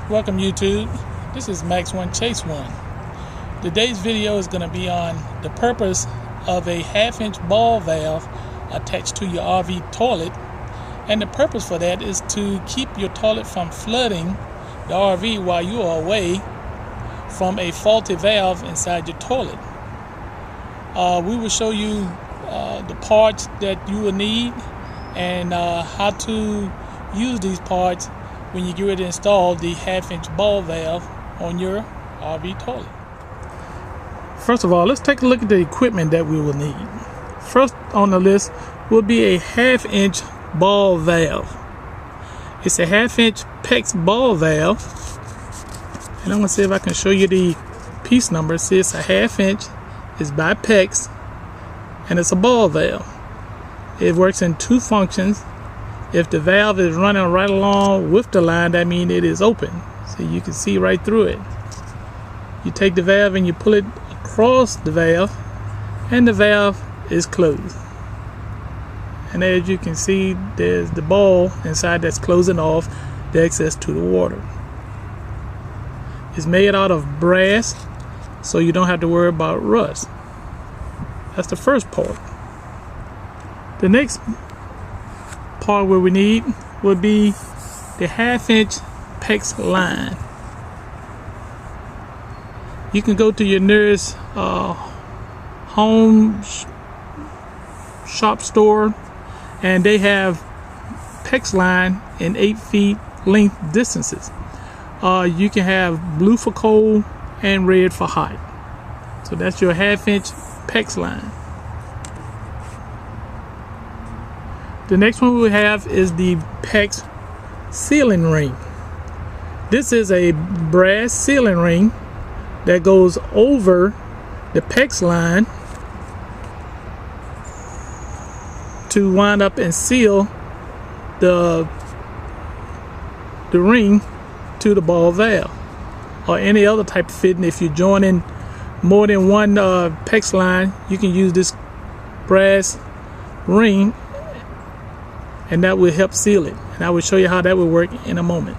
Welcome YouTube. This is Max One Chase One. Today's video is going to be on the purpose of a 1/2-inch ball valve attached to your RV toilet, and the purpose for that is to keep your toilet from flooding the RV while you are away from a faulty valve inside your toilet. We will show you the parts that you will need and how to use these parts when you get ready to install the 1/2-inch ball valve on your RV toilet. First of all, let's take a look at the equipment that we will need. First on the list will be a 1/2-inch ball valve. It's a 1/2-inch PEX ball valve, and I'm going to see if I can show you the piece number. See, it's a 1/2-inch, it's by PEX, and it's a ball valve. It works in two functions. If the valve is running right along with the line, that means it is open, so you can see right through it. You take the valve and you pull it across the valve, and the valve is closed. And as you can see, there's the ball inside that's closing off the access to the water. It's made out of brass, so you don't have to worry about rust. That's the first part. The next part where we need would be the 1/2-inch PEX line. You can go to your nearest home shop store, and they have PEX line in 8 feet length distances. You can have blue for cold and red for hot. So that's your 1/2-inch PEX line. The next one we have is the PEX sealing ring. This is a brass sealing ring that goes over the PEX line to wind up and seal the ring to the ball valve, or any other type of fitting. If you're joining more than one PEX line, you can use this brass ring, and that will help seal it. And I will show you how that will work in a moment.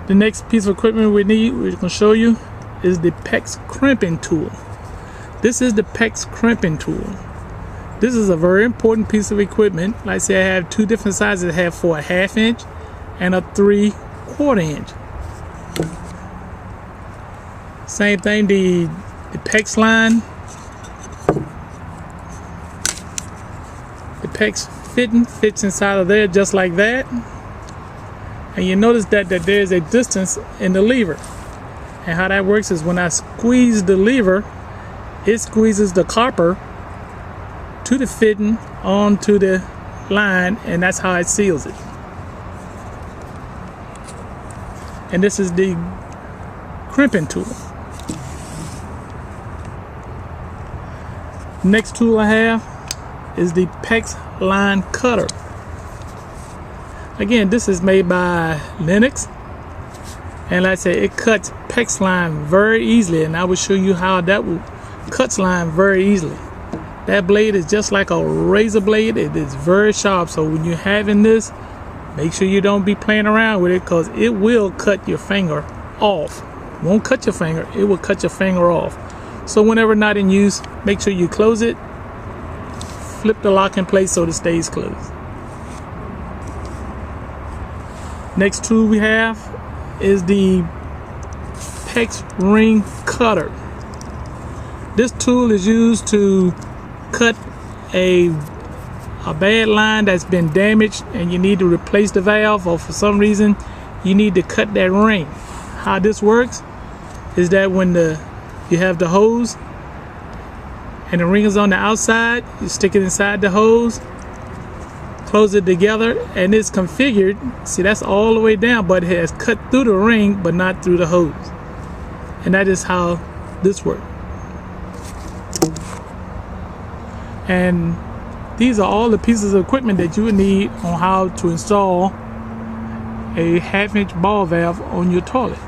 The next piece of equipment we need, we're going to show you, is the PEX crimping tool. This is the PEX crimping tool. This is a very important piece of equipment. Like I said, I have two different sizes. I have for a 1/2-inch and a 3/4 inch. Same thing, the PEX line. The PEX fitting fits inside of there just like that. And you notice that there's a distance in the lever. And how that works is when I squeeze the lever, it squeezes the copper to the fitting onto the line, and that's how it seals it. And this is the crimping tool. Next tool I have is the PEX line cutter. Again, this is made by Lennox, and like I said, it cuts PEX line very easily, and I will show you how that cuts line very easily. That blade is just like a razor blade. It is very sharp, so when you're having this, make sure you don't be playing around with it, because it will cut your finger off. It won't cut your finger, it will cut your finger off. So whenever not in use, make sure you close it, flip the lock in place so it stays closed. Next tool we have is the PEX ring cutter. This tool is used to cut a bad line that's been damaged and you need to replace the valve, or for some reason you need to cut that ring. How this works is that when you have the hose and the ring is on the outside, you stick it inside the hose, close it together, and it's configured. See, that's all the way down, but it has cut through the ring but not through the hose. And that is how this works. And these are all the pieces of equipment that you would need on how to install a 1/2-inch ball valve on your toilet.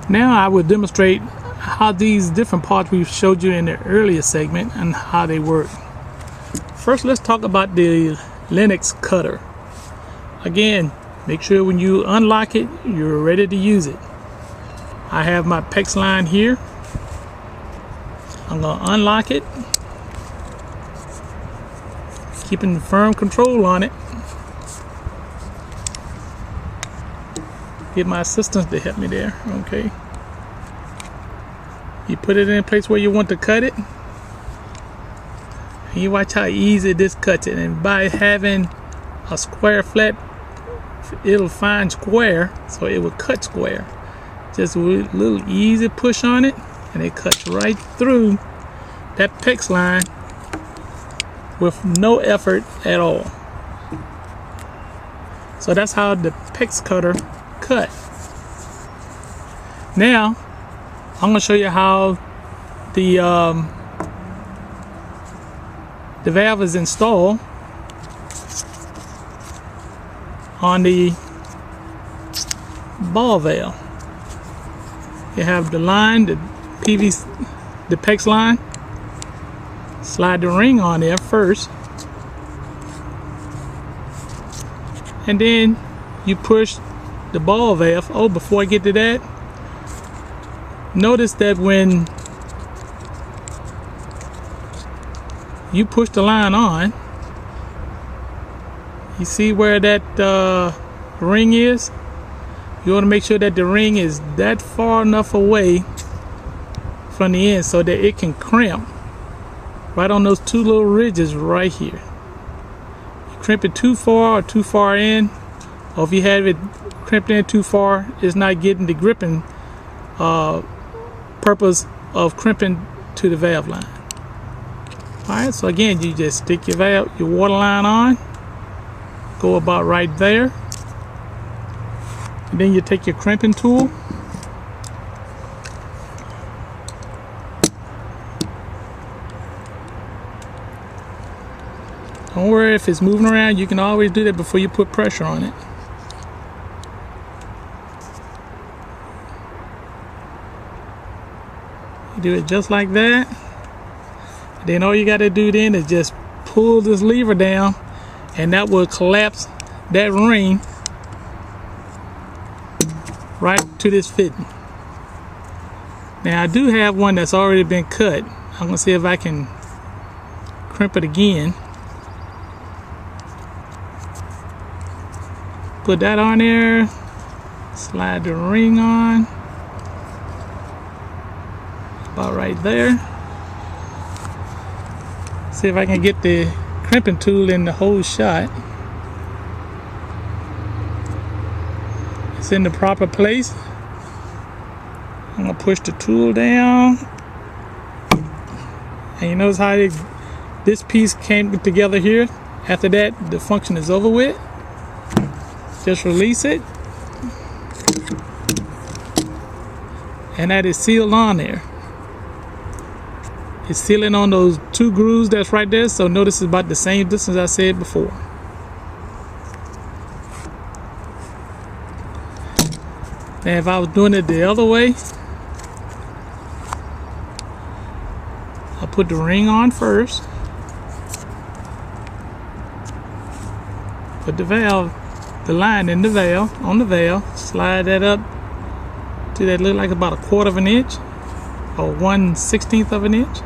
Now I will demonstrate how these different parts we've showed you in the earlier segment and how they work. First, let's talk about the Lennox cutter. Again, make sure when you unlock it, you're ready to use it. I have my PEX line here. I'm going to unlock it, keeping firm control on it. Get my assistants to help me there. Okay. You put it in a place where you want to cut it. And you watch how easy this cuts it. And by having a square flat, it'll find square, so it will cut square. Just a little easy push on it, and it cuts right through that PEX line with no effort at all. So that's how the PEX cutter cut. Now I'm going to show you how the valve is installed on the ball valve. You have the line, the PEX line. Slide the ring on there first, and then you push the ball valve. Oh, before I get to that, notice that when you push the line on, you see where that ring is? You want to make sure that the ring is that far enough away from the end so that it can crimp right on those two little ridges right here. You crimp it too far or too far in, or if you have it crimped in too far, it's not getting the gripping purpose of crimping to the valve line. Alright, so again, you just stick your water line on, go about right there, and then you take your crimping tool, don't worry if it's moving around, you can always do that before you put pressure on it. You do it just like that. Then all you got to do then is just pull this lever down, and that will collapse that ring right to this fitting. Now I do have one that's already been cut. I'm gonna see if I can crimp it again. Put that on there, slide the ring on, about right there. See if I can get the crimping tool in the whole shot. It's in the proper place. I'm gonna push the tool down, and you notice how this piece came together here. After that, the function is over with. Just release it, and that is sealed on there. It's sealing on those two grooves that's right there, so notice it's about the same distance I said before. Now if I was doing it the other way, I'll put the ring on first, put the line in the valve, on the valve, slide that up to that look like about 1/4 of an inch or 1/16 of an inch.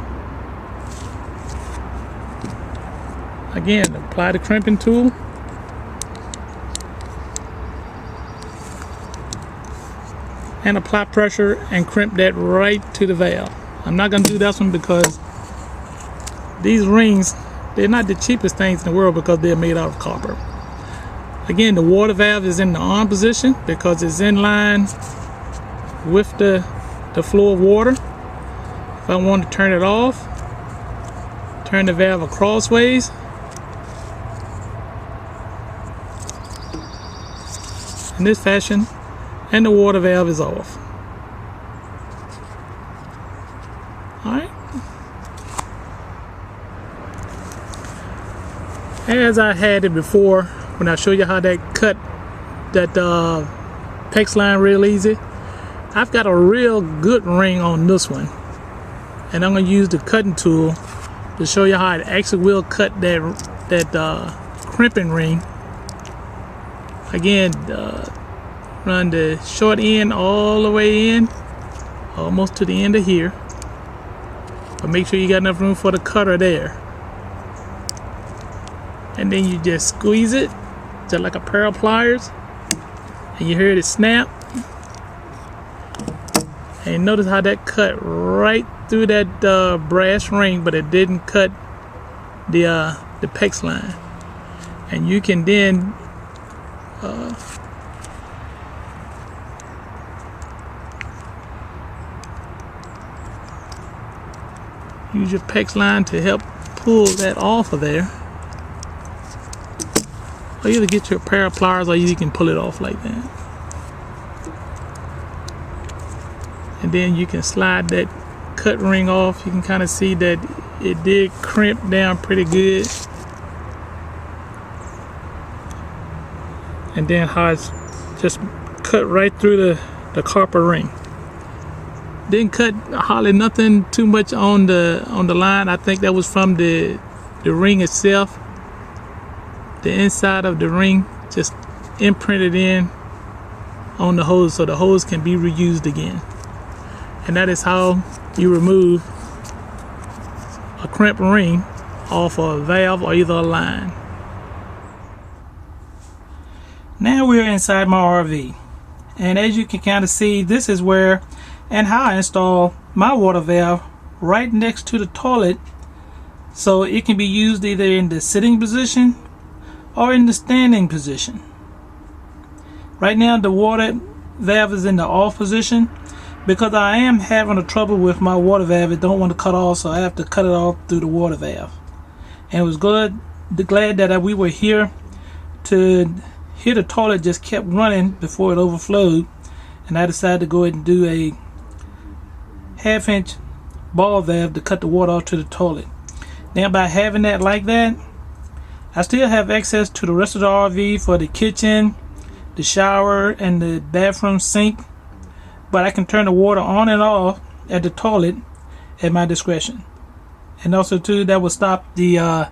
Again, apply the crimping tool, and apply pressure and crimp that right to the valve. I'm not going to do this one because these rings, they're not the cheapest things in the world because they're made out of copper. Again, the water valve is in the on position because it's in line with the flow of water. If I want to turn it off, turn the valve crossways, in this fashion, and the water valve is off. Alright. As I had it before, when I show you how that cut that PEX line real easy, I've got a real good ring on this one, and I'm going to use the cutting tool to show you how it actually will cut that crimping ring Again, run the short end all the way in, almost to the end of here, but make sure you got enough room for the cutter there. And then you just squeeze it just like a pair of pliers, and you hear it snap. And notice how that cut right through that brass ring, but it didn't cut the PEX line. And you can then use your PEX line to help pull that off of there. Or either get your pair of pliers, or you can pull it off like that. And then you can slide that cut ring off. You can kind of see that it did crimp down pretty good. And then how it's just cut right through the copper ring. Didn't cut hardly nothing too much on the line. I think that was from the ring itself. The inside of the ring just imprinted in on the hose, so the hose can be reused again. And that is how you remove a crimp ring off a valve or either a line. Now we're inside my RV, and as you can kind of see, this is where and how I install my water valve right next to the toilet, so it can be used either in the sitting position or in the standing position. Right now the water valve is in the off position because I am having a trouble with my water valve. It don't want to cut off, so I have to cut it off through the water valve. And it was glad that we were here to hear the toilet just kept running before it overflowed, and I decided to go ahead and do a 1/2 inch ball valve to cut the water off to the toilet. Now by having that like that, I still have access to the rest of the RV for the kitchen, the shower, and the bathroom sink, but I can turn the water on and off at the toilet at my discretion. And also too, that will stop the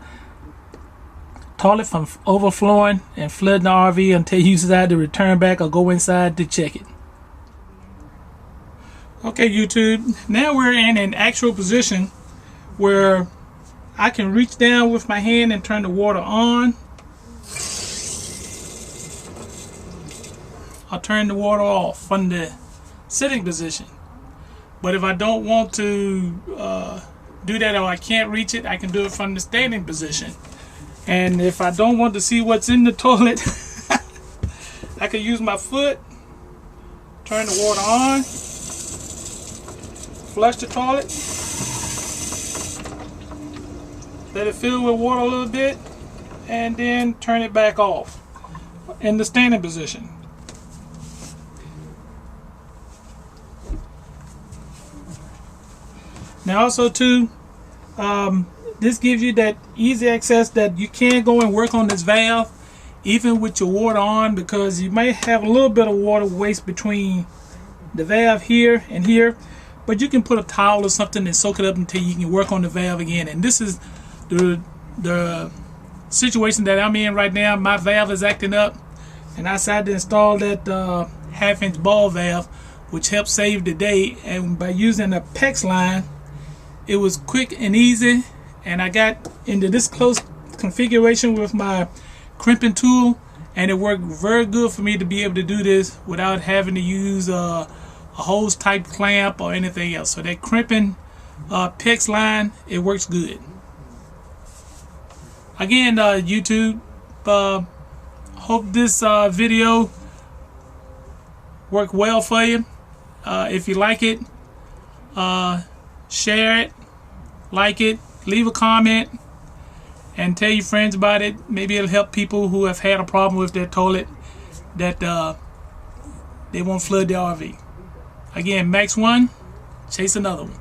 toilet from overflowing and flooding the RV until you decide to return back or go inside to check it. Okay YouTube, now we're in an actual position where I can reach down with my hand and turn the water on. I'll turn the water off from the sitting position. But if I don't want to do that, or I can't reach it, I can do it from the standing position. And if I don't want to see what's in the toilet, I can use my foot, turn the water on, flush the toilet, let it fill with water a little bit, and then turn it back off in the standing position. Now also too, this gives you that easy access that you can go and work on this valve even with your water on, because you may have a little bit of water waste between the valve here and here, but you can put a towel or something and soak it up until you can work on the valve again. And this is the situation that I'm in right now. My valve is acting up, and I decided to install that 1/2 inch ball valve, which helps save the day. And by using a PEX line, it was quick and easy, and I got into this close configuration with my crimping tool, and it worked very good for me to be able to do this without having to use a hose type clamp or anything else. So that crimping PEX line, it works good. Again, YouTube, hope this video worked well for you. If you like it, share it, like it, leave a comment, and tell your friends about it. Maybe it'll help people who have had a problem with their toilet, that they won't flood their RV. Again, Max 1, chase another one.